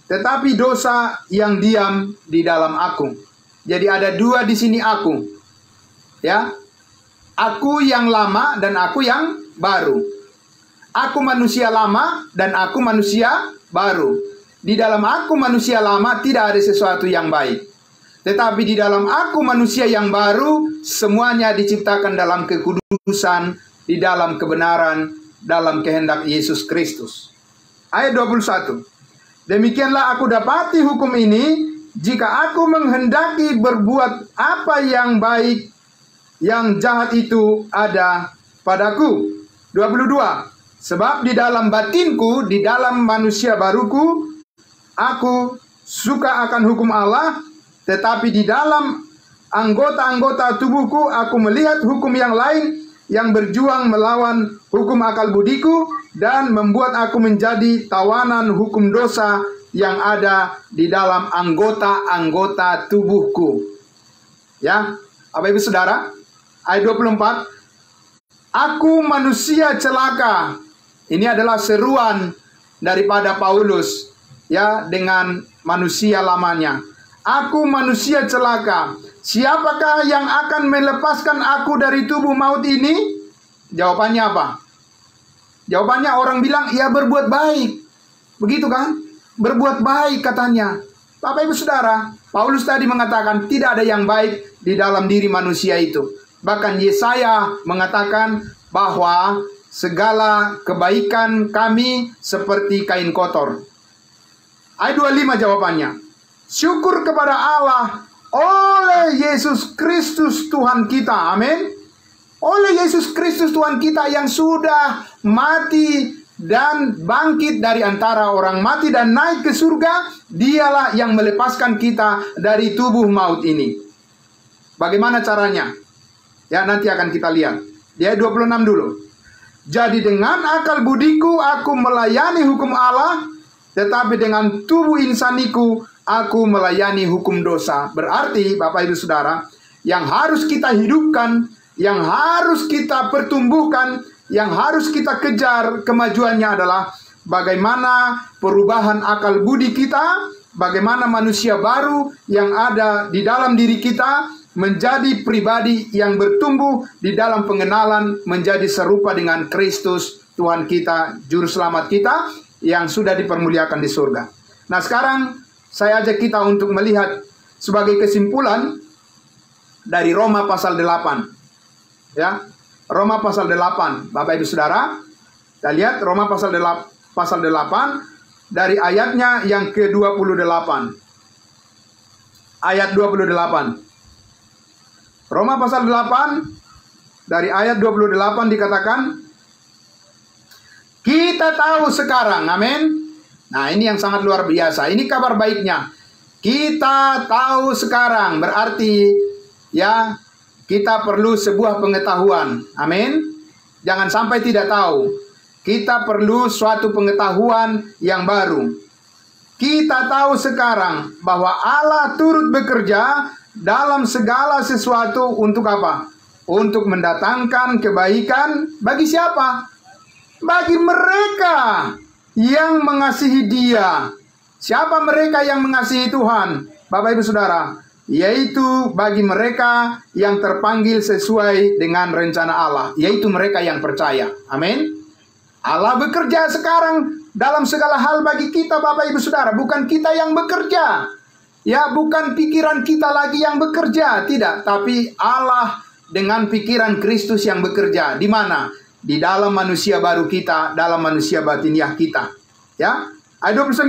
[SPEAKER 1] Tetapi dosa yang diam di dalam aku. Jadi ada dua di sini aku. Ya. Aku yang lama dan aku yang baru. Aku manusia lama dan aku manusia baru. Di dalam aku manusia lama tidak ada sesuatu yang baik. Tetapi di dalam aku manusia yang baru, semuanya diciptakan dalam kekudusan, di dalam kebenaran, dalam kehendak Yesus Kristus. Ayat 21. Demikianlah aku dapati hukum ini, jika aku menghendaki berbuat apa yang baik, yang jahat itu ada padaku. 22. Sebab di dalam batinku, di dalam manusia baruku, aku suka akan hukum Allah, tetapi di dalam anggota-anggota tubuhku aku melihat hukum yang lain yang berjuang melawan hukum akal budiku dan membuat aku menjadi tawanan hukum dosa yang ada di dalam anggota-anggota tubuhku. Ya, Bapak Ibu Saudara, ayat 24. Aku manusia celaka. Ini adalah seruan daripada Paulus, ya, dengan manusia lamanya. Aku manusia celaka. Siapakah yang akan melepaskan aku dari tubuh maut ini? Jawabannya apa? Jawabannya orang bilang, ya berbuat baik. Begitu kan? Berbuat baik katanya. Bapak Ibu Saudara, Paulus tadi mengatakan tidak ada yang baik di dalam diri manusia itu. Bahkan Yesaya mengatakan bahwa segala kebaikan kami seperti kain kotor. Ayat 25 jawabannya. Syukur kepada Allah oleh Yesus Kristus Tuhan kita. Amin. Oleh Yesus Kristus Tuhan kita yang sudah mati dan bangkit dari antara orang mati dan naik ke surga, dialah yang melepaskan kita dari tubuh maut ini. Bagaimana caranya? Ya, nanti akan kita lihat. Di ayat 26 dulu. Jadi dengan akal budiku aku melayani hukum Allah, tetapi dengan tubuh insaniku aku melayani hukum dosa. Berarti Bapak Ibu Saudara, yang harus kita hidupkan, yang harus kita pertumbuhkan, yang harus kita kejar kemajuannya adalah bagaimana perubahan akal budi kita, bagaimana manusia baru yang ada di dalam diri kita menjadi pribadi yang bertumbuh di dalam pengenalan menjadi serupa dengan Kristus Tuhan kita, Juru Selamat kita yang sudah dipermuliakan di surga. Nah, sekarang saya ajak kita untuk melihat sebagai kesimpulan dari Roma pasal 8. Ya, Roma pasal 8, Bapak Ibu Saudara. Kita lihat Roma pasal 8 dari ayatnya yang ke-28. Ayat 28. Roma pasal 8 dari ayat 28 dikatakan, kita tahu sekarang, amin. Nah, ini yang sangat luar biasa. Ini kabar baiknya. Kita tahu sekarang, berarti ya kita perlu sebuah pengetahuan. Amin. Jangan sampai tidak tahu. Kita perlu suatu pengetahuan yang baru. Kita tahu sekarang bahwa Allah turut bekerja dalam segala sesuatu untuk apa? Untuk mendatangkan kebaikan bagi siapa? Bagi mereka yang mengasihi Dia. Siapa mereka yang mengasihi Tuhan? Bapak Ibu Saudara, yaitu bagi mereka yang terpanggil sesuai dengan rencana Allah, yaitu mereka yang percaya. Amin. Allah bekerja sekarang dalam segala hal bagi kita, Bapak Ibu Saudara. Bukan kita yang bekerja. Ya, bukan pikiran kita lagi yang bekerja, tidak. Tapi Allah dengan pikiran Kristus yang bekerja. Di mana? Di dalam manusia baru kita, dalam manusia batiniah kita. Ya, ayat 29.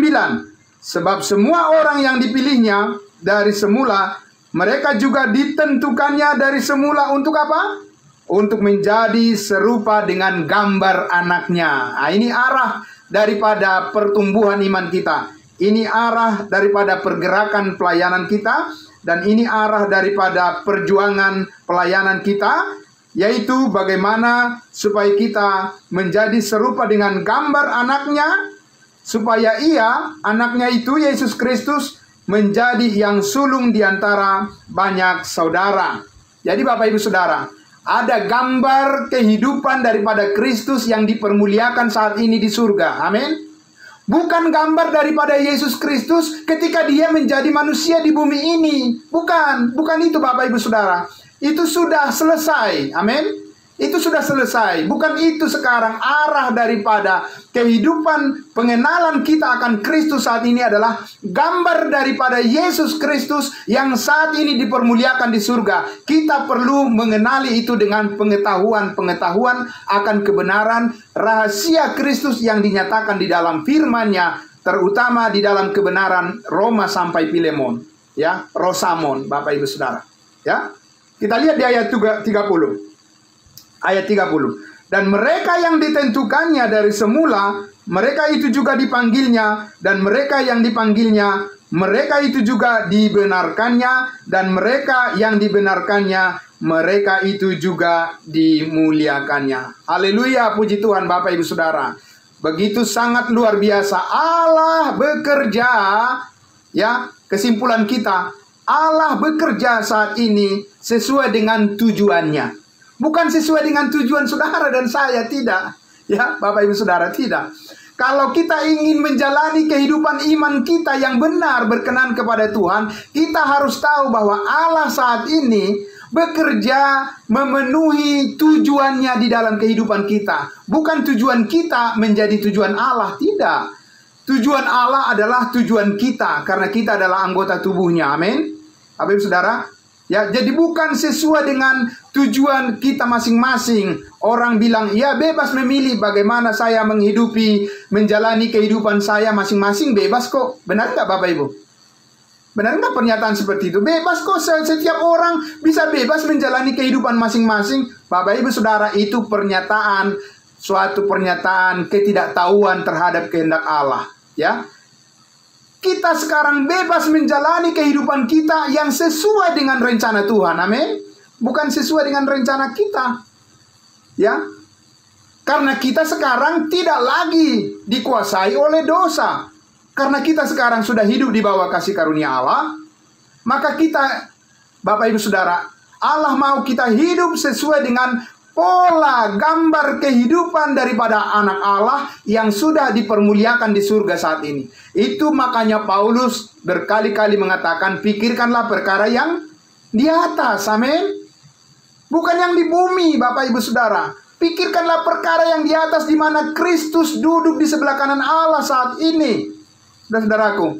[SPEAKER 1] Sebab semua orang yang dipilihnya dari semula, mereka juga ditentukannya dari semula untuk apa? Untuk menjadi serupa dengan gambar anaknya. Nah, ini arah daripada pertumbuhan iman kita. Ini arah daripada pergerakan pelayanan kita. Dan ini arah daripada perjuangan pelayanan kita. Yaitu bagaimana supaya kita menjadi serupa dengan gambar anaknya. Supaya ia, anaknya itu Yesus Kristus, menjadi yang sulung di antara banyak saudara. Jadi Bapak Ibu Saudara, ada gambar kehidupan daripada Kristus yang dipermuliakan saat ini di surga. Amin. Bukan gambar daripada Yesus Kristus ketika Dia menjadi manusia di bumi ini. Bukan itu Bapak Ibu Saudara. Itu sudah selesai. Amin. Itu sudah selesai. Bukan itu sekarang. Arah daripada kehidupan pengenalan kita akan Kristus saat ini adalah gambar daripada Yesus Kristus yang saat ini dipermuliakan di surga. Kita perlu mengenali itu dengan pengetahuan akan kebenaran rahasia Kristus yang dinyatakan di dalam firman-Nya, terutama di dalam kebenaran Roma sampai Filemon, ya, Rosamon, Bapak Ibu Saudara. Ya. Kita lihat di ayat 30. Ayat 30. Dan mereka yang ditentukannya dari semula, mereka itu juga dipanggilnya. Dan mereka yang dipanggilnya, mereka itu juga dibenarkannya. Dan mereka yang dibenarkannya, mereka itu juga dimuliakannya. Haleluya, puji Tuhan Bapak Ibu Saudara. Begitu sangat luar biasa Allah bekerja. Ya, kesimpulan kita, Allah bekerja saat ini sesuai dengan tujuannya. Bukan sesuai dengan tujuan saudara dan saya, tidak. Ya, Bapak Ibu Saudara, tidak. Kalau kita ingin menjalani kehidupan iman kita yang benar berkenan kepada Tuhan, kita harus tahu bahwa Allah saat ini bekerja memenuhi tujuannya di dalam kehidupan kita. Bukan tujuan kita menjadi tujuan Allah, tidak. Tujuan Allah adalah tujuan kita, karena kita adalah anggota tubuhnya. Amin. Bapak Ibu Saudara, ya, jadi bukan sesuai dengan tujuan kita masing-masing. Orang bilang, ya bebas memilih bagaimana saya menghidupi, menjalani kehidupan saya masing-masing, bebas kok. Benar nggak Bapak Ibu? Benar nggak pernyataan seperti itu? Bebas kok, setiap orang bisa bebas menjalani kehidupan masing-masing. Bapak Ibu Saudara, itu pernyataan, suatu pernyataan ketidaktahuan terhadap kehendak Allah. Ya, kita sekarang bebas menjalani kehidupan kita yang sesuai dengan rencana Tuhan. Amin. Bukan sesuai dengan rencana kita. Ya. Karena kita sekarang tidak lagi dikuasai oleh dosa. Karena kita sekarang sudah hidup di bawah kasih karunia Allah, maka kita, Bapak Ibu Saudara, Allah mau kita hidup sesuai dengan pola gambar kehidupan daripada anak Allah yang sudah dipermuliakan di surga saat ini. Itu makanya Paulus berkali-kali mengatakan, pikirkanlah perkara yang di atas. Amin. Bukan yang di bumi, Bapak Ibu Saudara. Pikirkanlah perkara yang di atas, di mana Kristus duduk di sebelah kanan Allah saat ini. Saudaraku,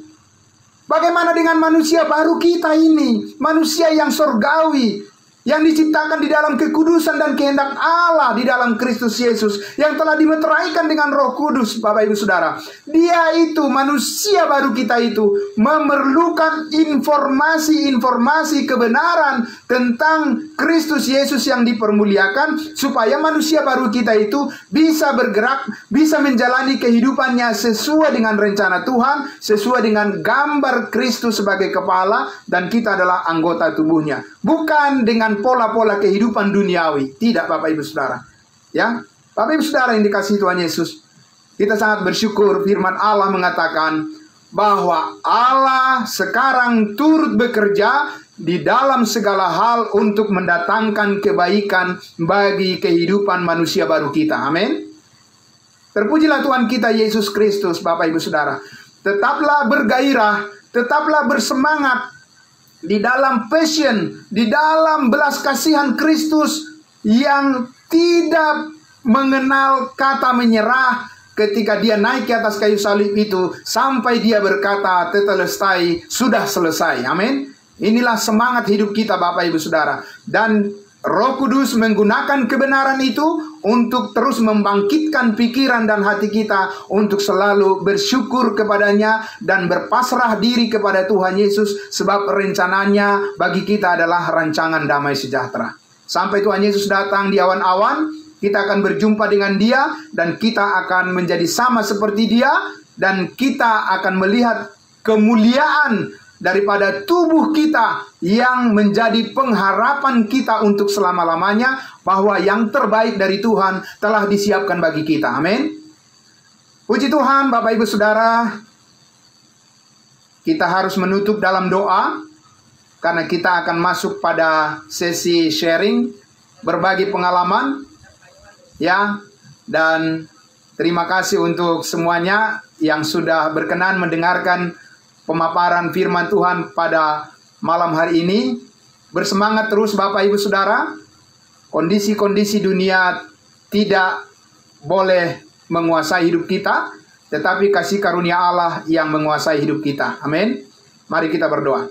[SPEAKER 1] bagaimana dengan manusia baru kita ini? Manusia yang surgawi, yang diciptakan di dalam kekudusan dan kehendak Allah di dalam Kristus Yesus, yang telah dimeteraikan dengan Roh Kudus. Bapak Ibu Saudara, dia itu, manusia baru kita itu, memerlukan informasi-informasi kebenaran tentang Kristus Yesus yang dipermuliakan, supaya manusia baru kita itu bisa bergerak, bisa menjalani kehidupannya sesuai dengan rencana Tuhan, sesuai dengan gambar Kristus sebagai kepala, dan kita adalah anggota tubuhnya. Bukan dengan pola-pola kehidupan duniawi. Tidak, Bapak Ibu Saudara. Ya, Bapak Ibu Saudara yang dikasihi Tuhan Yesus, kita sangat bersyukur firman Allah mengatakan bahwa Allah sekarang turut bekerja di dalam segala hal untuk mendatangkan kebaikan bagi kehidupan manusia baru kita. Amin. Terpujilah Tuhan kita Yesus Kristus, Bapak Ibu Saudara. Tetaplah bergairah, tetaplah bersemangat di dalam passion, di dalam belas kasihan Kristus yang tidak mengenal kata menyerah ketika dia naik ke atas kayu salib itu, sampai dia berkata, tetelestai, sudah selesai. Amin. Inilah semangat hidup kita, Bapak Ibu Saudara. Dan Roh Kudus menggunakan kebenaran itu untuk terus membangkitkan pikiran dan hati kita untuk selalu bersyukur kepadanya dan berpasrah diri kepada Tuhan Yesus, sebab rencananya bagi kita adalah rancangan damai sejahtera. Sampai Tuhan Yesus datang di awan-awan, kita akan berjumpa dengan Dia dan kita akan menjadi sama seperti Dia, dan kita akan melihat kemuliaan daripada tubuh kita yang menjadi pengharapan kita untuk selama-lamanya, bahwa yang terbaik dari Tuhan telah disiapkan bagi kita. Amin. Puji Tuhan, Bapak Ibu Saudara. Kita harus menutup dalam doa, karena kita akan masuk pada sesi sharing, berbagi pengalaman. Ya, dan terima kasih untuk semuanya yang sudah berkenan mendengarkan pemaparan firman Tuhan pada malam hari ini. Bersemangat terus Bapak Ibu Saudara. Kondisi-kondisi dunia tidak boleh menguasai hidup kita, tetapi kasih karunia Allah yang menguasai hidup kita. Amin. Mari kita berdoa.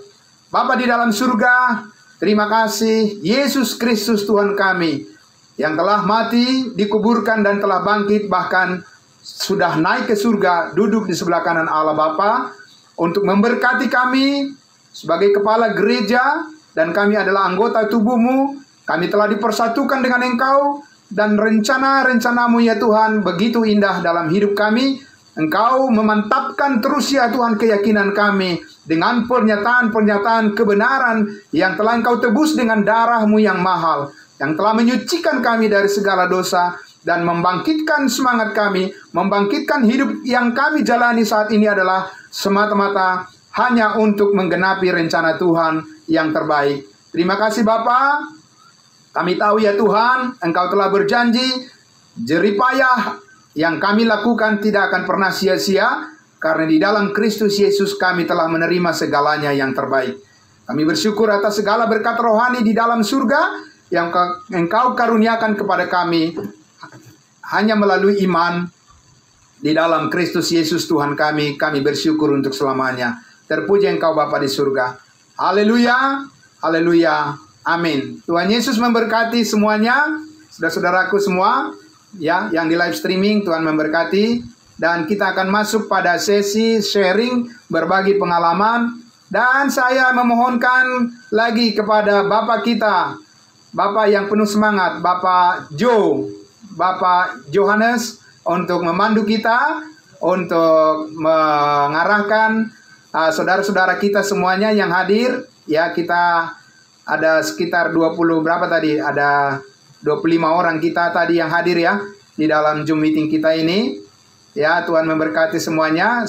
[SPEAKER 1] Bapa di dalam surga, terima kasih Yesus Kristus Tuhan kami, yang telah mati, dikuburkan dan telah bangkit, bahkan sudah naik ke surga, duduk di sebelah kanan Allah Bapa, untuk memberkati kami sebagai kepala gereja, dan kami adalah anggota tubuh-Mu. Kami telah dipersatukan dengan Engkau, dan rencana-rencana-Mu ya Tuhan begitu indah dalam hidup kami. Engkau memantapkan terus ya Tuhan keyakinan kami dengan pernyataan-pernyataan kebenaran yang telah Engkau tebus dengan darah-Mu yang mahal, yang telah menyucikan kami dari segala dosa dan membangkitkan semangat kami, membangkitkan hidup yang kami jalani saat ini adalah semata-mata hanya untuk menggenapi rencana Tuhan yang terbaik. Terima kasih Bapa. Kami tahu ya Tuhan, Engkau telah berjanji jerih payah yang kami lakukan tidak akan pernah sia-sia, karena di dalam Kristus Yesus kami telah menerima segalanya yang terbaik. Kami bersyukur atas segala berkat rohani di dalam surga yang Engkau karuniakan kepada kami hanya melalui iman di dalam Kristus Yesus Tuhan kami. Kami bersyukur untuk selamanya. Terpuji Engkau Bapa di surga. Haleluya, haleluya, amin. Tuhan Yesus memberkati semuanya, saudara-saudaraku semua ya, yang di live streaming. Tuhan memberkati, dan kita akan masuk pada sesi sharing, berbagi pengalaman. Dan saya memohonkan lagi kepada Bapak kita, Bapak yang penuh semangat, Bapak Bapak Johannes, untuk memandu kita, untuk mengarahkan saudara-saudara kita semuanya yang hadir. Ya, kita ada sekitar 20 berapa tadi, ada 25 orang kita tadi yang hadir ya di dalam Zoom meeting kita ini. Ya, Tuhan memberkati semuanya.